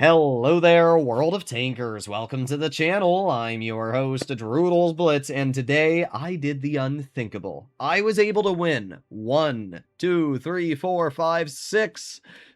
Hello there, world of tankers. Welcome to the channel. I'm your host, Droodles Blitz, and today I did the unthinkable. I was able to win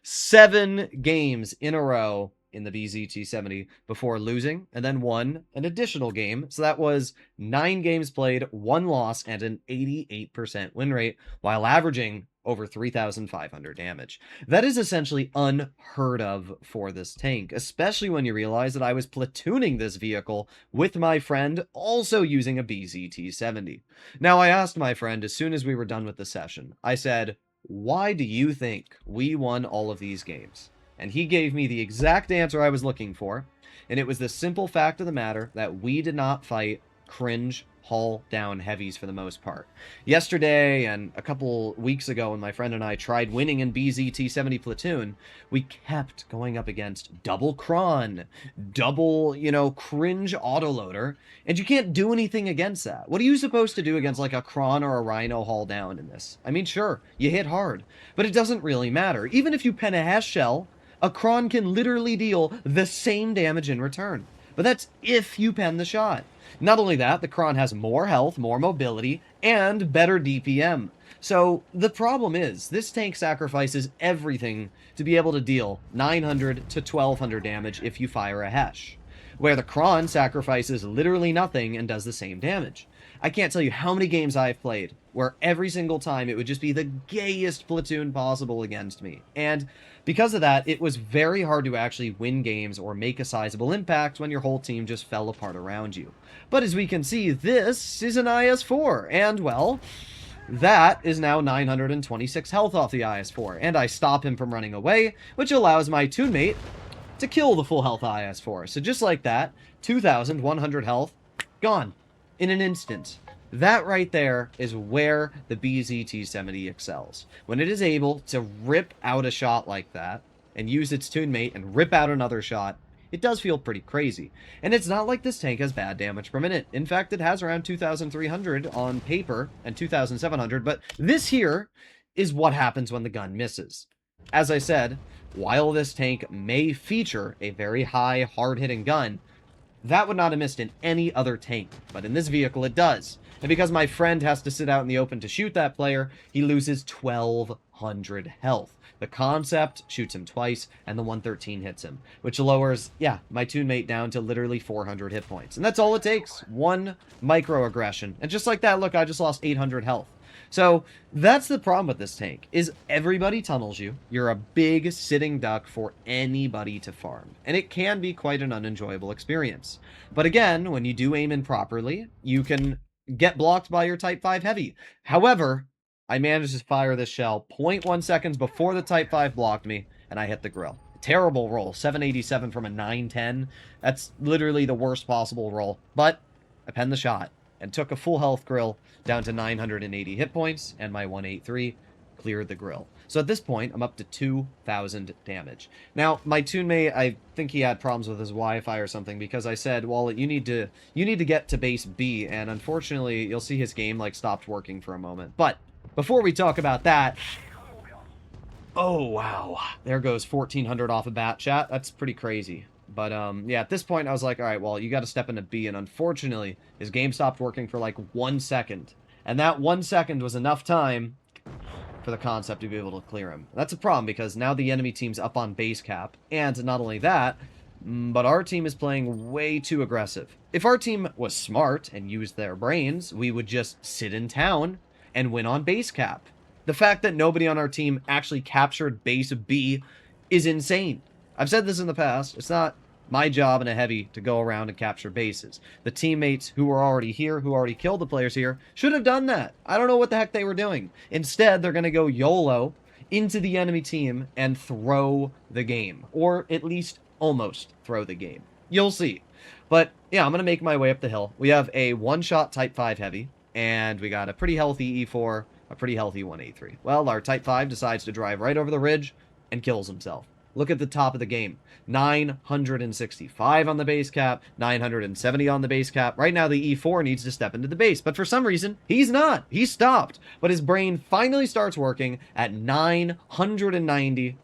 7 games in a row in the BZT70 before losing, and then won an additional game. So that was 9 games played, 1 loss, and an 88% win rate, while averaging over 3,500 damage. That is essentially unheard of for this tank, especially when you realize that I was platooning this vehicle with my friend also using a BZT-70. Now, I asked my friend as soon as we were done with the session, I said, why do you think we won all of these games? And he gave me the exact answer I was looking for, and it was the simple fact of the matter that we did not fight cringe haul down heavies for the most part. Yesterday and a couple weeks ago when my friend and I tried winning in BZT-70 Platoon, we kept going up against double cron, double, cringe autoloader, and you can't do anything against that. What are you supposed to do against like a cron or a rhino haul down in this? I mean, sure, you hit hard, but it doesn't really matter. Even if you pen a hash shell, a cron can literally deal the same damage in return. But that's if you pen the shot. Not only that, the Kron has more health, more mobility, and better DPM. So the problem is, this tank sacrifices everything to be able to deal 900 to 1200 damage if you fire a Hesh, where the Kron sacrifices literally nothing and does the same damage. I can't tell you how many games I've played where every single time it would just be the gayest platoon possible against me. And because of that, it was very hard to actually win games or make a sizable impact when your whole team just fell apart around you. But as we can see, this is an IS-4, and well, that is now 926 health off the IS-4, and I stop him from running away, which allows my toonmate to kill the full health IS-4. So just like that, 2,100 health, gone in an instant. That right there is where the BZT-70 excels. When it is able to rip out a shot like that, and use its toonmate and rip out another shot, it does feel pretty crazy. And it's not like this tank has bad damage per minute. In fact, it has around 2,300 on paper and 2,700, but this here is what happens when the gun misses. As I said, while this tank may feature a very high, hard-hitting gun, that would not have missed in any other tank, but in this vehicle it does. And because my friend has to sit out in the open to shoot that player, he loses 1,200 health. The concept shoots him twice, and the 113 hits him, which lowers, my toonmate down to literally 400 hit points. And that's all it takes. One microaggression. And just like that, look, I just lost 800 health. So that's the problem with this tank, is everybody tunnels you. You're a big sitting duck for anybody to farm, and it can be quite an unenjoyable experience. But again, when you do aim in properly, you can get blocked by your Type 5 heavy. However, I managed to fire this shell 0.1 seconds before the Type 5 blocked me, and I hit the grill. Terrible roll, 787 from a 910. That's literally the worst possible roll, but I penned the shot and took a full health grill down to 980 hit points, and my 183 cleared the grill. So at this point, I'm up to 2,000 damage. Now, my toonmate, I think he had problems with his Wi-Fi or something, because I said, well, you need to get to base B, and unfortunately, you'll see his game, stopped working for a moment. But before we talk about that, oh, wow, there goes 1,400 off of bat, chat. That's pretty crazy. But, yeah, at this point, I was like, all right, well, you got to step into B, and unfortunately, his game stopped working for, 1 second. And that 1 second was enough time for the concept to be able to clear him. That's a problem, because now the enemy team's up on base cap, and not only that, but our team is playing way too aggressive. If our team was smart and used their brains, we would just sit in town and win on base cap. The fact that nobody on our team actually captured base B is insane. I've said this in the past, it's not my job in a heavy to go around and capture bases. The teammates who were already here, who already killed the players here, should have done that. I don't know what the heck they were doing. Instead, they're going to go YOLO into the enemy team and throw the game. Or at least almost throw the game. You'll see. But yeah, I'm going to make my way up the hill. We have a one-shot Type 5 heavy, and we got a pretty healthy E4, a pretty healthy 183. Well, our Type 5 decides to drive right over the ridge and kills himself. Look at the top of the game. 965 on the base cap, 970 on the base cap. Right now, the E4 needs to step into the base, but for some reason, he's not. He's stopped. But his brain finally starts working at 990,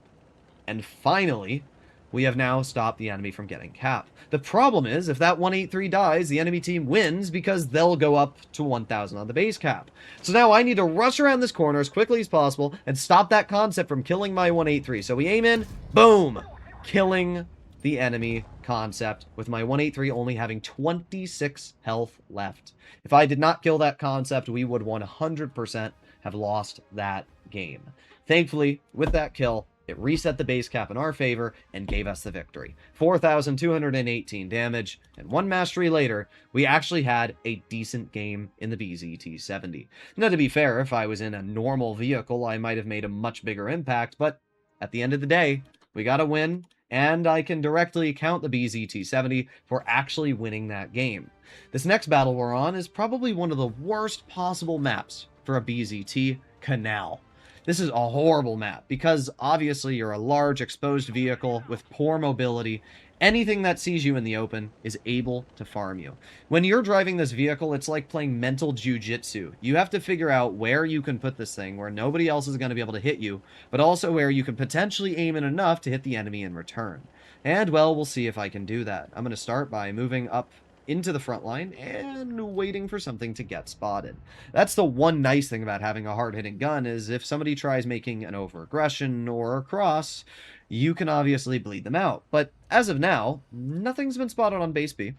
and finally, we have now stopped the enemy from getting cap. The problem is, if that 183 dies, the enemy team wins because they'll go up to 1,000 on the base cap. So now I need to rush around this corner as quickly as possible and stop that concept from killing my 183. So we aim in, boom, killing the enemy concept with my 183 only having 26 health left. If I did not kill that concept, we would 100% have lost that game. Thankfully, with that kill, it reset the base cap in our favor and gave us the victory. 4,218 damage, and one mastery later, we actually had a decent game in the BZT-70. Now, to be fair, if I was in a normal vehicle, I might have made a much bigger impact, but at the end of the day, we got a win, and I can directly count the BZT-70 for actually winning that game. This next battle we're on is probably one of the worst possible maps for a BZT, Canal. This is a horrible map because obviously you're a large exposed vehicle with poor mobility. Anything that sees you in the open is able to farm you. When you're driving this vehicle, it's like playing mental jujitsu. You have to figure out where you can put this thing where nobody else is going to be able to hit you, but also where you can potentially aim in enough to hit the enemy in return. And, well, we'll see if I can do that. I'm going to start by moving up into the front line and waiting for something to get spotted. That's the one nice thing about having a hard-hitting gun is if somebody tries making an over-aggression or a cross, you can obviously bleed them out. But as of now, nothing's been spotted on base B.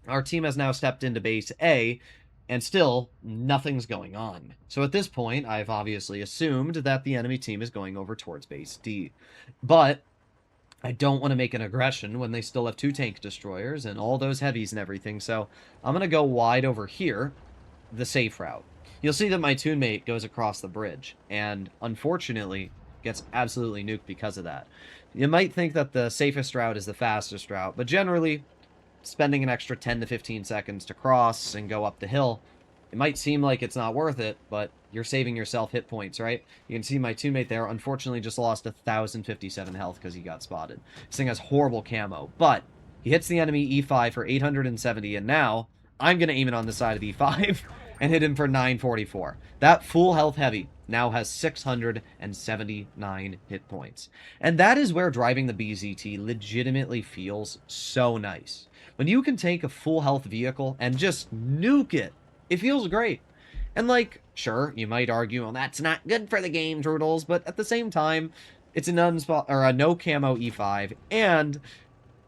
Our team has now stepped into base A, and still, nothing's going on. So at this point, I've obviously assumed that the enemy team is going over towards base D. But I don't want to make an aggression when they still have 2 tank destroyers and all those heavies and everything, so I'm going to go wide over here, the safe route. You'll see that my toonmate goes across the bridge, and unfortunately gets absolutely nuked because of that. You might think that the safest route is the fastest route, but generally, spending an extra 10 to 15 seconds to cross and go up the hill, it might seem like it's not worth it, but you're saving yourself hit points, right? You can see my teammate there unfortunately just lost 1,057 health because he got spotted. This thing has horrible camo, but he hits the enemy E5 for 870, and now I'm going to aim it on the side of E5 and hit him for 944. That full health heavy now has 679 hit points. And that is where driving the BZT legitimately feels so nice. When you can take a full health vehicle and just nuke it, it feels great. And like, sure, you might argue, well, that's not good for the game, Turtles, but at the same time, it's a no camo E5, and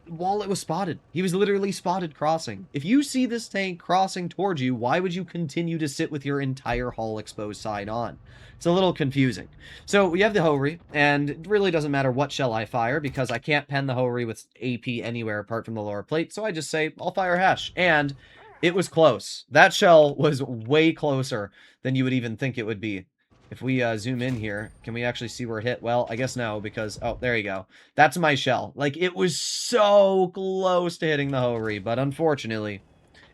while it was spotted, he was literally spotted crossing. If you see this tank crossing towards you, why would you continue to sit with your entire hull exposed side on? It's a little confusing. So we have the Houri, and it really doesn't matter what shell I fire because I can't pen the Houri with AP anywhere apart from the lower plate, so I just say, I'll fire Hesh, and it was close. That shell was way closer than you would even think it would be. If we zoom in here, can we actually see where it hit? Well, I guess no, because, oh, there you go. That's my shell. Like, it was so close to hitting the Houri, but unfortunately,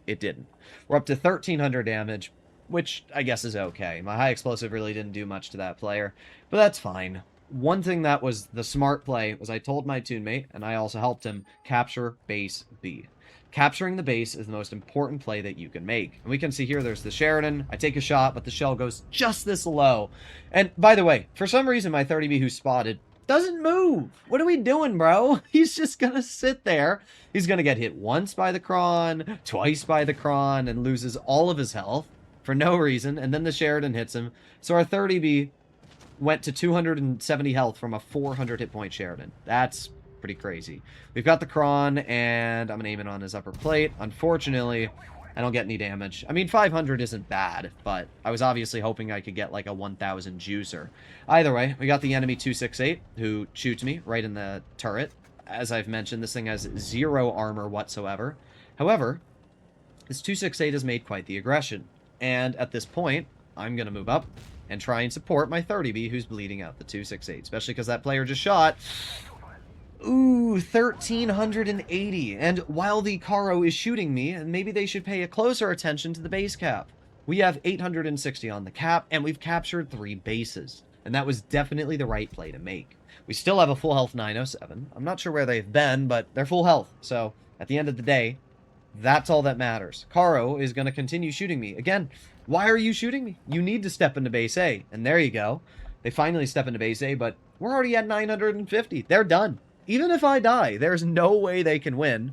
it didn't. We're up to 1,300 damage, which I guess is okay. My high explosive really didn't do much to that player, but that's fine. One thing that was the smart play was I told my toonmate, and I also helped him, capture base B. Capturing the base is the most important play that you can make. And we can see here there's the Sheridan. I take a shot, but the shell goes just this low. And by the way, for some reason, my 30B who's spotted doesn't move. What are we doing, bro? He's just going to sit there. He's going to get hit once by the Kron, twice by the Kron, and loses all of his health for no reason. And then the Sheridan hits him. So our 30B went to 270 health from a 400 hit point Sheridan. That's pretty crazy. We've got the Kron, and I'm going to aim it on his upper plate. Unfortunately, I don't get any damage. I mean, 500 isn't bad, but I was obviously hoping I could get like a 1,000 juicer. Either way, we got the enemy 268, who shoots me right in the turret. As I've mentioned, this thing has 0 armor whatsoever. However, this 268 has made quite the aggression. And at this point, I'm going to move up and try and support my 30B who's bleeding out the 268, especially because that player just shot. Ooh, 1,380. And while the Caro is shooting me, and maybe they should pay a closer attention to the base cap. We have 860 on the cap, and we've captured 3 bases. And that was definitely the right play to make. We still have a full health 907. I'm not sure where they've been, but they're full health. So, at the end of the day, that's all that matters. Caro is going to continue shooting me. Again, why are you shooting me? You need to step into base A. And there you go. They finally step into base A, but we're already at 950. They're done. Even if I die, there's no way they can win.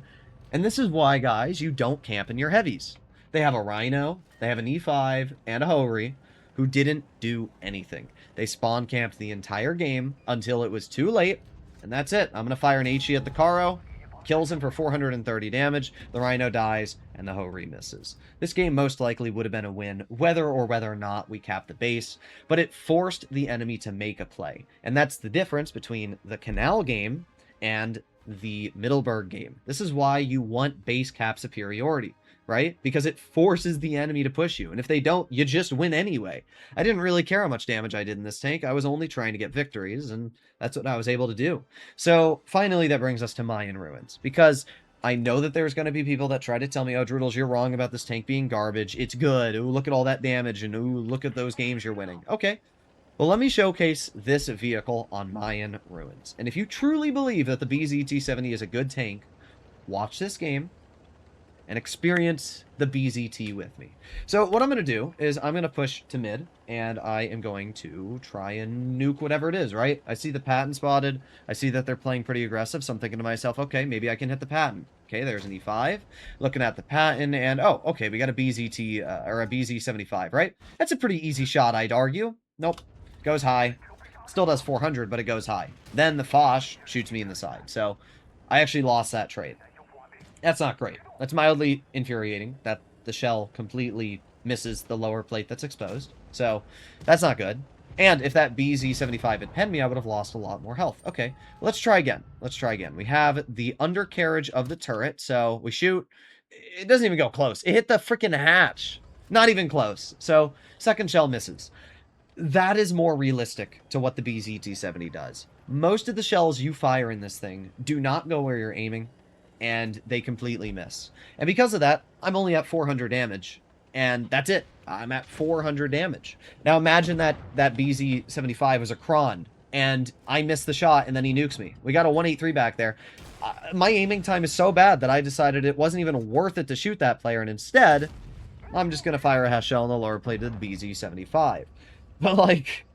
And this is why, guys, you don't camp in your heavies. They have a Rhino, they have an E5, and a Houri, who didn't do anything. They spawn camped the entire game until it was too late, and that's it. I'm going to fire an HE at the Karo, kills him for 430 damage, the Rhino dies, and the Houri misses. This game most likely would have been a win, whether or not we capped the base, but it forced the enemy to make a play. And that's the difference between the Canal game and the Middleburg game. This is why you want base cap superiority, right? Because it forces the enemy to push you. And if they don't, you just win anyway. I didn't really care how much damage I did in this tank. I was only trying to get victories, and that's what I was able to do. So finally, that brings us to Mayan Ruins, because I know that there's going to be people that try to tell me, oh, Droodles, you're wrong about this tank being garbage. It's good. Ooh, look at all that damage, and ooh, look at those games you're winning. Okay. Well, let me showcase this vehicle on Mayan Ruins. And if you truly believe that the BZT-70 is a good tank, watch this game and experience the BZT with me. So what I'm going to do is I'm going to push to mid, and I am going to try and nuke whatever it is, right? I see the patent spotted. I see that they're playing pretty aggressive, so I'm thinking to myself, okay, maybe I can hit the patent. Okay, there's an E5. Looking at the patent, and oh, okay, we got a BZT, or a BZ-75, right? That's a pretty easy shot, I'd argue. Nope. Goes high. Still does 400, but it goes high. Then the Foch shoots me in the side. So I actually lost that trade. That's not great. That's mildly infuriating that the shell completely misses the lower plate that's exposed. So that's not good. And if that BZ-75 had penned me, I would have lost a lot more health. Okay, let's try again. Let's try again. We have the undercarriage of the turret. So we shoot. It doesn't even go close. It hit the freaking hatch. Not even close. So second shell misses. That is more realistic to what the BZT-70 does. Most of the shells you fire in this thing do not go where you're aiming, and they completely miss. And because of that, I'm only at 400 damage, and that's it. I'm at 400 damage. Now imagine that BZ-75 was a Kron, and I missed the shot, and then he nukes me. We got a 183 back there. My aiming time is so bad that I decided it wasn't even worth it to shoot that player, and instead, I'm just going to fire a HESH shell in the lower plate of the BZ-75. But, like,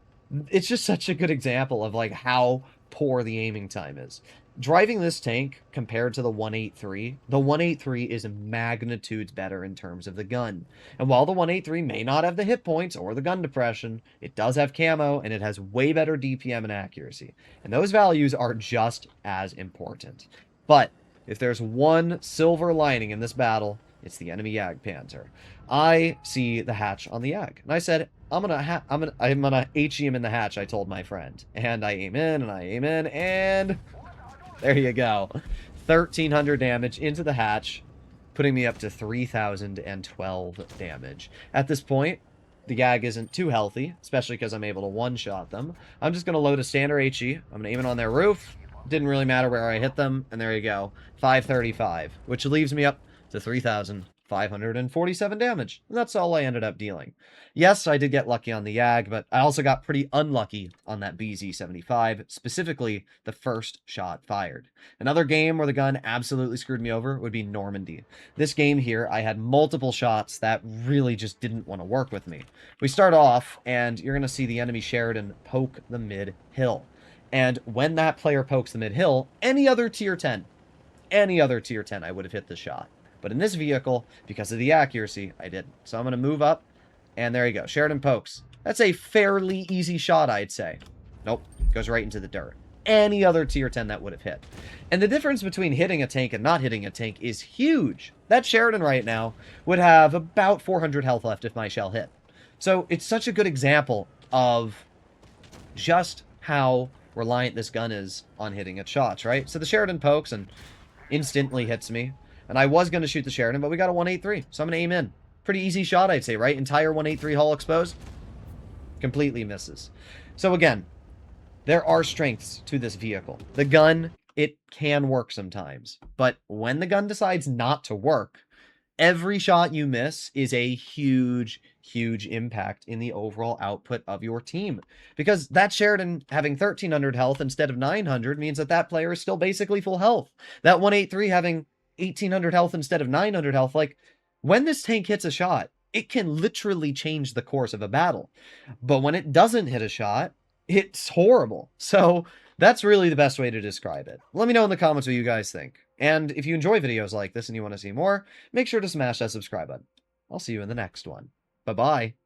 it's just such a good example of, like, how poor the aiming time is. Driving this tank compared to the 183 is magnitudes better in terms of the gun. And while the 183 may not have the hit points or the gun depression, it does have camo, and it has way better DPM and accuracy. And those values are just as important. But if there's one silver lining in this battle, it's the enemy Jagdpanther. I see the hatch on the Jag, and I said, I'm gonna HE him in the hatch, I told my friend. And I aim in, and I aim in, and there you go. 1,300 damage into the hatch, putting me up to 3,012 damage. At this point, the Jag isn't too healthy, especially because I'm able to one-shot them. I'm just going to load a standard HE. I'm going to aim it on their roof. Didn't really matter where I hit them, and there you go. 535, which leaves me up to 3,547 damage. And that's all I ended up dealing. Yes, I did get lucky on the Jag, but I also got pretty unlucky on that BZ-75, specifically the first shot fired. Another game where the gun absolutely screwed me over would be Normandy. This game here, I had multiple shots that really just didn't want to work with me. We start off, and you're going to see the enemy Sheridan poke the mid-hill. And when that player pokes the mid-hill, any other tier 10 I would have hit the shot. But in this vehicle, because of the accuracy, I didn't. So I'm going to move up, and there you go. Sheridan pokes. That's a fairly easy shot, I'd say. Nope. Goes right into the dirt. Any other tier 10 that would have hit. And the difference between hitting a tank and not hitting a tank is huge. That Sheridan right now would have about 400 health left if my shell hit. So it's such a good example of just how reliant this gun is on hitting its shots, right? So the Sheridan pokes and instantly hits me. And I was going to shoot the Sheridan, but we got a 183, so I'm going to aim in. Pretty easy shot, I'd say, right? Entire 183 hull exposed. Completely misses. So again, there are strengths to this vehicle. The gun, it can work sometimes. But when the gun decides not to work, every shot you miss is a huge, huge impact in the overall output of your team. Because that Sheridan having 1,300 health instead of 900 means that that player is still basically full health. That 183 having 1,800 health instead of 900 health, like, when this tank hits a shot, it can literally change the course of a battle. But when it doesn't hit a shot, it's horrible. So That's really the best way to describe it. Let me know in the comments what you guys think. And if you enjoy videos like this and you want to see more, make sure to smash that subscribe button. I'll see you in the next one. Bye-bye.